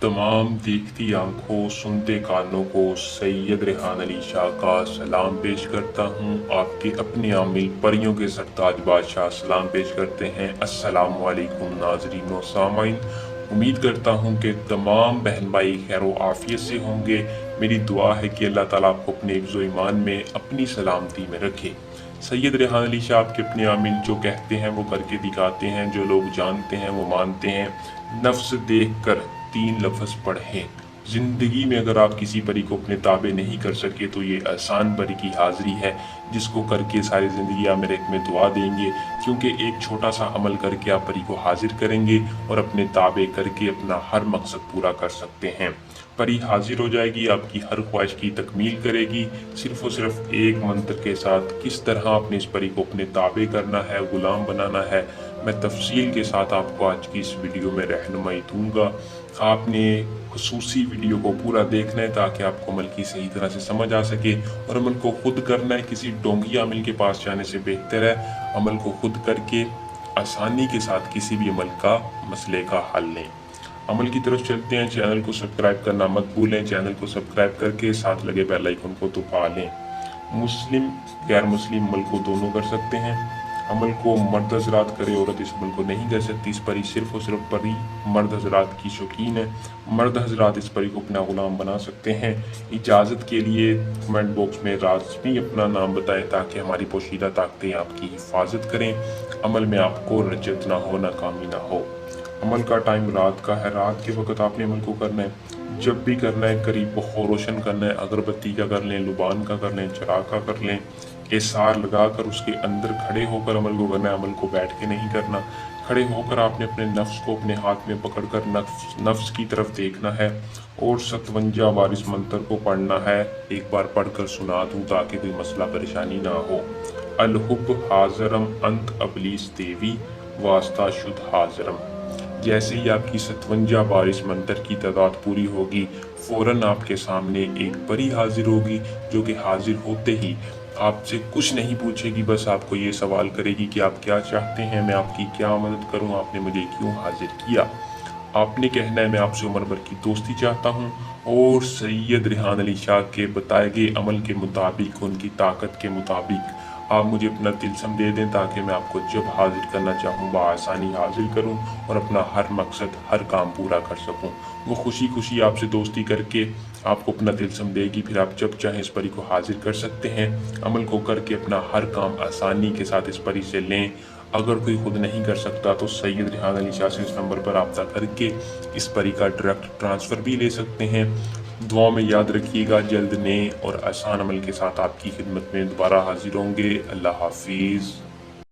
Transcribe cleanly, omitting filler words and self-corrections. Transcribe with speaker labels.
Speaker 1: तमाम देखती आंखों सुनते कानों को सैयद रेहान अली शाह का सलाम पेश करता हूँ। आपके अपने आमिल परियों के सरताज बादशाह सलाम पेश करते हैं। अस्सलाम वालेकुम नाजरीन व सामाइन। उम्मीद करता हूँ कि तमाम बहन भाई खैर व आफियत से होंगे। मेरी दुआ है कि अल्लाह ताला आपको अपने हिफ्ज़ व ईमान में अपनी सलामती में रखे। सैयद रेहान अली शाह आपके अपने आमिल जो कहते हैं वो करके दिखाते हैं, जो लोग जानते हैं वो मानते हैं। नफ्स देख कर 3 लफ्ज़ पढ़ें। ज़िंदगी में अगर आप किसी परी को अपने ताबे नहीं कर सके तो ये आसान परी की हाज़िरी है, जिसको करके सारी ज़िंदगी आप मेरे हक़ में दुआ देंगे, क्योंकि एक छोटा सा अमल करके आप परी को हाज़िर करेंगे और अपने ताबे करके अपना हर मकसद पूरा कर सकते हैं। परी हाजिर हो जाएगी, आपकी हर ख्वाहिश की तकमील करेगी, सिर्फ़ और सिर्फ एक मंत्र के साथ। किस तरह आपने इस परी को अपने ताबे करना है, ग़ुलाम बनाना है, मैं तफसील के साथ आपको आज की इस वीडियो में रहनुमाई दूंगा। आपने खुसूसी वीडियो को पूरा देखना है ताकि आपको अमल की सही तरह से समझ आ सके, और अमल को खुद करना है, किसी ढोंगी आमिल के पास जाने से बेहतर है अमल को खुद करके आसानी के साथ किसी भी अमल का मसले का हल लें। अमल की तरफ चलते हैं। चैनल को सब्सक्राइब करना मत भूलें। चैनल को सब्सक्राइब करके साथ लगे बेल आइकन को दबा लें। मुस्लिम गैर मुस्लिम अमल को दोनों कर सकते हैं। अमल को मर्द हजरात करे, औरत इस अमल को नहीं कर सकती। इस परी सिर्फ और सिर्फ परी मर्द हजरात की शौकीन है। मर्द हजरात इस परी को अपना गुलाम बना सकते हैं। इजाज़त के लिए कमेंट बॉक्स में लाज़मी अपना नाम बताएं ताकि हमारी पोशीदा ताकतें आपकी हिफाजत करें। अमल में आपको रजत ना हो, नाकामी ना हो। अमल का टाइम रात का है। रात के वक्त आपने अमल को करना है। जब भी करना है करीब को रोशन करना है। अगरबत्ती का कर लें, लुबान का कर लें, चिराग का कर लें। एसार लगाकर उसके अंदर खड़े होकर अमल को करना है। अमल को बैठ के नहीं करना। खड़े होकर आपने अपने नफ्स को अपने हाथ में पकड़कर नफ्स की तरफ देखना है और 57 बार इस मंत्र को पढ़ना है। एक बार पढ़कर सुना दूं ताकि कोई मसला परेशानी ना हो। अलहुब हाजरम अंत अबलीस देवी वास्ता शुद्ध हाजरम। जैसे ही आपकी 57 बार इस मंत्र की तादाद पूरी होगी, फौरन आपके सामने एक परी हाजिर होगी, जो कि हाजिर होते ही आपसे कुछ नहीं पूछेगी, बस आपको ये सवाल करेगी कि आप क्या चाहते हैं, मैं आपकी क्या मदद करूं, आपने मुझे क्यों हाजिर किया। आपने कहना है मैं आपसे उम्र भर की दोस्ती चाहता हूं और सैयद रेहान अली शाह के बताए गए अमल के मुताबिक, उनकी ताकत के मुताबिक आप मुझे अपना तिलस्म दे दें ताकि मैं आपको जब हाजिर करना चाहूँ बआसानी हाजिर करूँ और अपना हर मकसद हर काम पूरा कर सकूँ। वो खुशी खुशी आपसे दोस्ती करके आपको अपना तिलस्म देगी, फिर आप जब चाहें इस परी को हाजिर कर सकते हैं। अमल को करके अपना हर काम आसानी के साथ इस परी से लें। अगर कोई खुद नहीं कर सकता तो सैयद रेहान अली शाह से इस नंबर पर रब्ता करके इस परी का डायरेक्ट ट्रांसफ़र भी ले सकते हैं। दुआ में याद रखिएगा, जल्द नए और आसान अमल के साथ आपकी खिदमत में दोबारा हाजिर होंगे। अल्लाह हाफिज़।